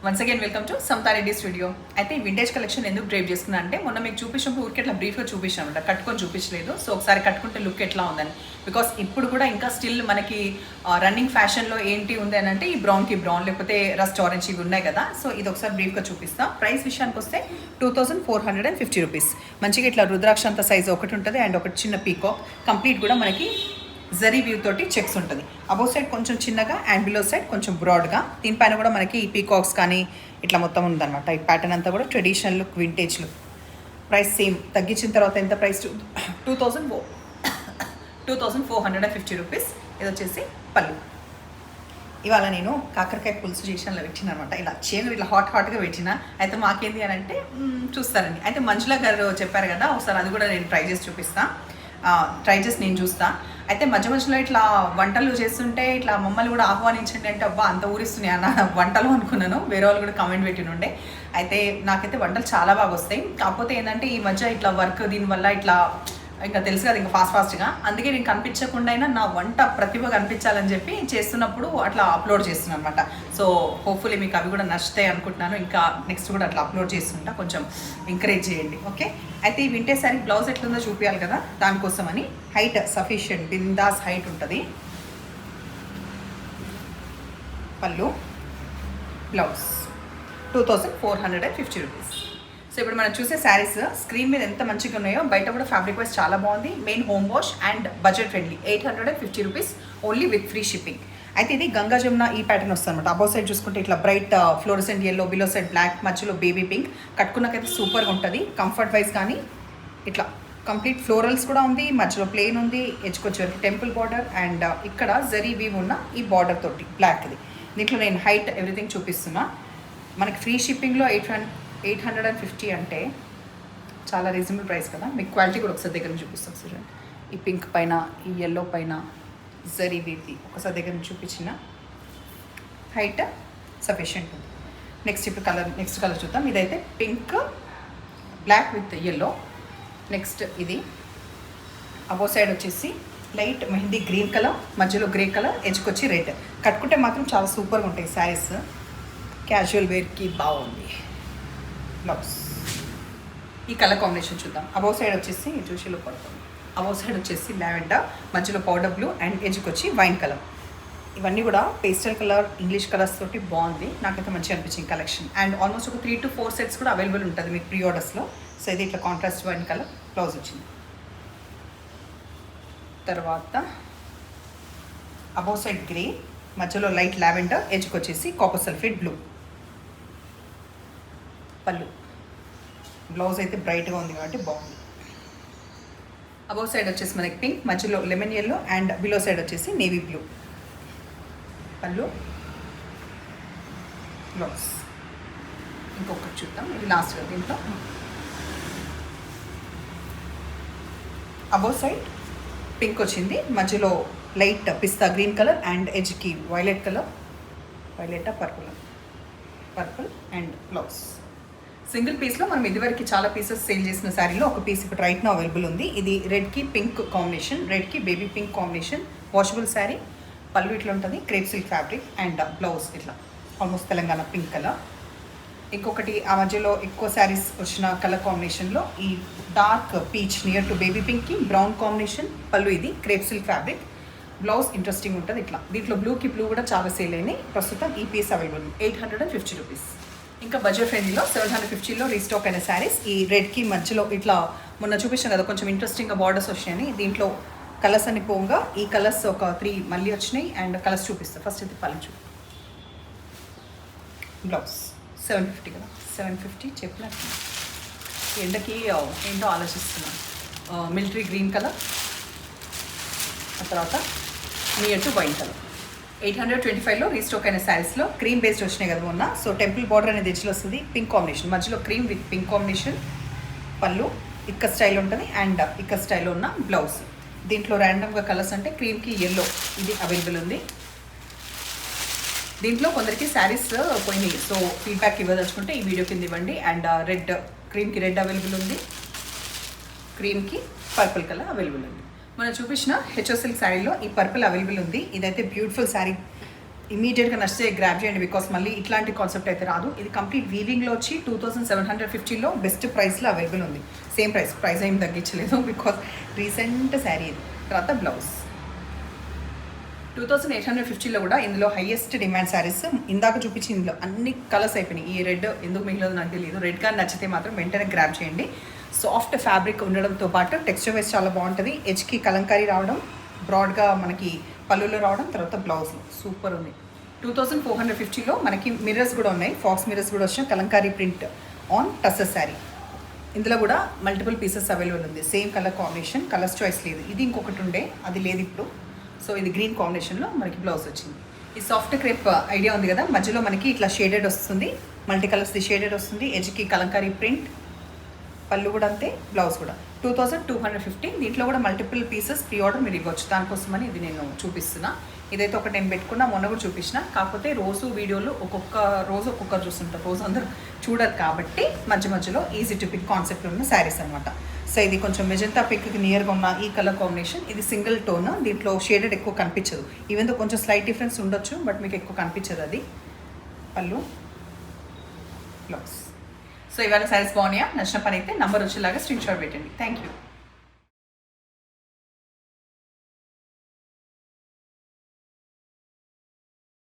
Once again welcome to Samatha Reddy studio. అయితే vintage collection ఎందుకు drive చేస్తున్నా అంటే మొన్న మీకు చూపించినప్పుడు ఊరికి ఎట్లా బ్రీఫ్గా చూపించామంట, కట్టుకొని చూపించలేదు. సో ఒకసారి కట్టుకుంటే లుక్ ఎట్లా ఉందని. బికాస్ ఇప్పుడు కూడా ఇంకా స్టిల్ మనకి రన్నింగ్ ఫ్యాషన్లో ఏంటి ఉంది అని అంటే ఈ బ్రౌన్కి బ్రౌన్ లేకపోతే రస్ట్ ఆరెంజ్ ఇవి ఉన్నాయి కదా. సో ఇది ఒకసారి బ్రీఫ్గా చూపిస్తాం. ప్రైస్ విషయానికి వస్తే 2450 రూపీస్. మంచిగా ఇట్లా రుద్రాక్ష అంత సైజ్ ఒకటి ఉంటుంది అండ్ ఒకటి చిన్న పీకాక్. కంప్లీట్ కూడా మనకి జరీ వ్యూ తోటి చెక్స్ ఉంటుంది. అబౌ సైడ్ కొంచెం చిన్నగా అండ్ బిలో సైడ్ కొంచెం బ్రాడ్గా. దీనిపైన కూడా మనకి పీకాక్స్ కానీ ఇట్లా మొత్తం ఉందన్నమాట. ఈ ప్యాటర్న్ అంతా కూడా traditional look, vintage look. Price same. తగ్గించిన తర్వాత ఎంత ప్రైస్? 2450 రూపీస్. ఇది వచ్చేసి పళ్ళు. ఇవాళ నేను కాకరకాయ పులుసు చేసినలా పెట్టిన అనమాట. ఇలా చేను ఇట్లా హాట్గా పెట్టిన. అయితే మాకేంది అని అంటే చూస్తారండి. అయితే మంజుల గారు చెప్పారు కదా, ఒకసారి అది కూడా నేను ట్రై చేసి చూపిస్తాను. ట్రై చేసి నేను చూస్తా. అయితే మధ్యలో ఇట్లా వంటలు చేస్తుంటే ఇట్లా మమ్మల్ని కూడా ఆహ్వానించండి అంటే అబ్బా అంత ఊరిస్తున్నాయి అన్న వంటలు అనుకున్నాను. వేరే వాళ్ళు కూడా కామెంట్ పెట్టినుండే. అయితే నాకైతే వంటలు చాలా బాగా వస్తాయి. కాకపోతే ఏంటంటే ఈ మధ్య ఇట్లా వర్క్ దీనివల్ల ఇట్లా ఇంకా తెలుసు కదా, ఇంకా ఫాస్ట్గా. అందుకే నేను కనిపించకుండా అయినా నా వంట ప్రతిభ కనిపించాలని చెప్పి చేస్తున్నప్పుడు అట్లా అప్లోడ్ చేస్తున్నాను అనమాట. సో హోప్ఫుల్లీ మీకు అవి కూడా నచ్చుతాయి అనుకుంటున్నాను. ఇంకా నెక్స్ట్ కూడా అట్లా అప్లోడ్ చేస్తుంటా, కొంచెం ఎంకరేజ్ చేయండి. ఓకే. అయితే ఈ వింటే సారీ బ్లౌజ్ ఎట్లుందో చూపించాలి కదా, దానికోసమని హైట్ సఫిషియంట్ బిందాస్ హైట్ ఉంటుంది. పళ్ళు, బ్లౌజ్ 2450 రూపీస్. సో ఇప్పుడు మనం చూసే శారీస్ స్క్రీన్ మీద ఎంత మంచిగా ఉన్నాయో బయట కూడా ఫ్యాబ్రిక్ వైజ్ చాలా బాగుంది. Main home wash and budget friendly. 850 rupees only with free shipping. అయితే ఇది గంగా జమున ఈ ప్యాటర్న్ వస్తుంది అనమాట. అబౌ సైడ్ చూసుకుంటే ఇట్లా bright fluorescent yellow, below side black, మధ్యలో బేబీ పింక్. కట్టుకున్నకైతే సూపర్గా ఉంటుంది. కంఫర్ట్ వైజ్ కానీ ఇట్లా కంప్లీట్ ఫ్లోరల్స్ కూడా ఉంది, మధ్యలో ప్లెయిన్ ఉంది, ఎడ్జ్కొచ్చేవరకు టెంపుల్ బార్డర్ అండ్ ఇక్కడ జరీ వీవ్ ఉన్న ఈ బార్డర్ తోటి బ్లాక్ది. దీంట్లో నేను హైట్ ఎవ్రీథింగ్ చూపిస్తున్నా. మనకి ఫ్రీ షిప్పింగ్లో 850 అంటే చాలా రీజనబుల్ ప్రైస్ కదా. మీకు క్వాలిటీ కూడా ఒకసారి దగ్గర నుంచి చూపిస్తాం సార్. ఈ పింక్ పైన, ఈ ఎల్లో పైన జరీ వీవ్ది ఒకసారి దగ్గర నుంచి చూపించిన హైట్ సఫిషియెంట్ ఉంది. నెక్స్ట్ కలర్ చూద్దాం. ఇదైతే pink black with yellow. Next ఇది అబో సైడ్ వచ్చేసి లైట్ మెహందీ గ్రీన్ కలర్, మధ్యలో గ్రే కలర్, ఎడ్జ్కొచ్చి రెడ్. కట్టుకుంటే మాత్రం చాలా సూపర్గా ఉంటాయి శారీస్. క్యాజువల్ వేర్కి బాగుంది. బ్లౌజ్ ఈ కలర్ కాంబినేషన్ చూద్దాం. అబౌ సైడ్ వచ్చేసి చూసిలో పడుతుంది. అబౌ సైడ్ వచ్చేసి లావెండర్, మధ్యలో పౌడర్ బ్లూ అండ్ ఎడ్జ్కి వచ్చి వైన్ కలర్. ఇవన్నీ కూడా పేస్టల్ కలర్, ఇంగ్లీష్ కలర్స్ తోటి బాగుంది. నాకైతే మంచిగా అనిపించింది కలెక్షన్. అండ్ ఆల్మోస్ట్ ఒక 3 to 4 సెట్స్ కూడా అవైలబుల్ ఉంటుంది మీకు ప్రీ ఆర్డర్స్లో. సో ఇది ఇట్లా కాంట్రాస్ట్ వైన్ కలర్ బ్లౌజ్ వచ్చింది. తర్వాత అబౌ సైడ్ గ్రే, మధ్యలో లైట్ లావెండర్, ఎడ్జ్కి వచ్చేసి కాపర్ సల్ఫేట్ బ్లూ. పళ్ళు, బ్లౌజ్ అయితే బ్రైట్గా ఉంది కాబట్టి బాగుంది. అబౌ సైడ్ వచ్చేసి మనకి పింక్, మధ్యలో lemon yellow and below side వచ్చేసి నేవీ బ్లూ. పళ్ళు, బ్లౌజ్. ఇంకొకటి చూద్దాం, ఇది లాస్ట్గా. దీంట్లో అబౌ సైడ్ పింక్ వచ్చింది, మధ్యలో light pista green colour and ఎడ్జ్కి violet colour, purple and blouse. Single పీస్లో మనం ఇదివరకు చాలా పీసెస్ సేల్ చేసిన శారీలో ఒక పీస్ ఇప్పుడు రైట్నో అవైలబుల్ ఉంది. ఇది రెడ్కి పింక్ కాంబినేషన్, రెడ్కి baby pink combination, washable sari. పళ్ళు ఇట్లా ఉంటుంది, crepe silk fabric and blouse ఇట్లా ఆల్మోస్ట్ తెలంగాణ పింక్ కలర్. ఇంకొకటి ఆ మధ్యలో ఎక్కువ శారీస్ వచ్చిన కలర్ కాంబినేషన్లో ఈ dark peach near to baby పింక్కి బ్రౌన్ కాంబినేషన్. పళ్ళు ఇది crepe silk fabric. Blouse interesting ఉంటుంది ఇట్లా. దీంట్లో బ్లూకి బ్లూ కూడా చాలా సేల్ అయినాయి. ప్రస్తుతం ఈ పీస్ అవైలబుల్ 850 రూపీస్. ఇంకా బడ్జెట్ ఫ్రెండ్లీలో 750లో రీస్టాక్ అయిన శారీస్. ఈ రెడ్కి మధ్యలో ఇట్లా మొన్న చూపించాం కదా, కొంచెం ఇంట్రెస్టింగ్గా బార్డర్స్ వచ్చాయని. దీంట్లో కలర్స్ అని పోగా ఈ కలర్స్ ఒక 3 మళ్ళీ వచ్చినాయి అండ్ కలర్స్ చూపిస్తాను. ఫస్ట్ అయితే పళ్ళు బ్లౌజ్ 750 కదా, 750 చెప్పినట్టు. ఎండకి ఏంటో ఆలోచిస్తున్నాను. మిలిటరీ గ్రీన్ కలర్, ఆ తర్వాత నియర్ టు వైన్ కలర్. 825లో రీస్టాక్ అయిన శారీస్లో క్రీమ్ బేస్డ్ వచ్చినాయి కదా మొన్న. సో టెంపుల్ బార్డర్ అనేది ఎడ్జ్లో వస్తుంది, పింక్ కాంబినేషన్, మధ్యలో క్రీమ్ విత్ పింక్ కాంబినేషన్. పళ్ళు ఇక్క స్టైల్ ఉంటుంది అండ్ ఇక్క స్టైల్లో ఉన్న బ్లౌజ్. దీంట్లో ర్యాండమ్గా కలర్స్ అంటే క్రీమ్కి ఎల్లో ఇది అవైలబుల్ ఉంది. దీంట్లో కొందరికి శారీస్ పోయినాయి, సో ఫీడ్బ్యాక్ ఇవ్వదలుచుకుంటే ఈ వీడియో కింద ఇవ్వండి. అండ్ రెడ్, క్రీమ్కి రెడ్ అవైలబుల్ ఉంది, క్రీమ్కి పర్పుల్ కలర్ అవైలబుల్ ఉంది. మనం చూపించిన హెచ్ఓ సిల్క్ శారీలో ఈ పర్పుల్ అవైలబుల్ ఉంది. ఇదైతే బ్యూటిఫుల్ శారీ, ఇమీడియట్గా నచ్చితే గ్రాప్ చేయండి, బికాస్ మళ్ళీ ఇట్లాంటి కాన్సెప్ట్ అయితే రాదు. ఇది కంప్లీట్ వీవింగ్లో వచ్చి 2750లో బెస్ట్ ప్రైస్లో అవైలబుల్ ఉంది. సేమ్ ప్రైస్ ఏం తగ్గించలేదు బికాస్ రీసెంట్ శారీ ఇది. తర్వాత బ్లౌజ్ 2850లో కూడా ఇందులో హైయెస్ట్ డిమాండ్ శారీస్. ఇందాక చూపించింది ఇందులో అన్ని కలర్స్ అయిపోయినాయి. ఈ రెడ్ ఎందుకు మిగిలిందో నాకు తెలియదు. రెడ్ కలర్ నచ్చితే మాత్రం వెంటనే గ్రాప్ చేయండి. సాఫ్ట్ ఫ్యాబ్రిక్ ఉండడంతో పాటు టెక్స్చర్ వైజ్ చాలా బాగుంటుంది. ఎడ్జ్కి కలంకారీ రావడం, బ్రాడ్గా మనకి పళ్ళులో రావడం, తర్వాత బ్లౌజ్లో సూపర్ ఉంది. 2450లో మనకి మిర్రర్స్ కూడా ఉన్నాయి. ఫాక్స్ మిర్రర్స్ కూడా వచ్చిన కలంకారీ ప్రింట్ ఆన్ టస్సర్ శారీ. ఇందులో కూడా మల్టిపుల్ పీసెస్ అవైలబుల్ ఉంది. Same colour combination, colours choice లేదు. ఇది ఇంకొకటి ఉండే, అది లేదు ఇప్పుడు. సో ఇది గ్రీన్ కాంబినేషన్లో మనకి బ్లౌజ్ వచ్చింది. ఈ సాఫ్ట్ క్రేప్ ఐడియా ఉంది కదా, మధ్యలో మనకి ఇట్లా షేడెడ్ వస్తుంది, మల్టీ కలర్స్ది షేడెడ్ వస్తుంది. ఎడ్జ్కి కలంకారీ ప్రింట్, పళ్ళు కూడా అంతే, బ్లౌజ్ కూడా 2250. దీంట్లో కూడా మల్టిపుల్ పీసెస్ ప్రీ ఆర్డర్ మీరు ఇవ్వచ్చు. దానికోసమని ఇది నేను చూపిస్తున్నా. ఇదైతే ఒకటి నేను పెట్టుకున్నా, మొన్న కూడా చూపించిన. కాకపోతే రోజు వీడియోలు ఒక్కొక్క రోజు ఒక్కొక్కరు చూస్తుంటారు, రోజు అందరూ చూడరు కాబట్టి మధ్య మధ్యలో ఈజీ టు పిక్ కాన్సెప్ట్ ఉన్న శారీస్ అనమాట. సో ఇది కొంచెం మెజంతా పిక్కి నియర్గా ఉన్న ఈ కలర్ కాంబినేషన్. ఇది సింగిల్ టోన్, దీంట్లో షేడెడ్ ఎక్కువ కనిపించదు. ఈవెన్ తో కొంచెం స్లైట్ డిఫరెన్స్ ఉండొచ్చు, బట్ మీకు ఎక్కువ కనిపించదు. అది పళ్ళు, బ్లౌజ్. సో ఇవాళ శారీస్ బాగున్నాయా? నచ్చిన పని అయితే నంబర్ వచ్చేలాగా స్క్రీన్ షాట్ పెట్టండి. Thank you.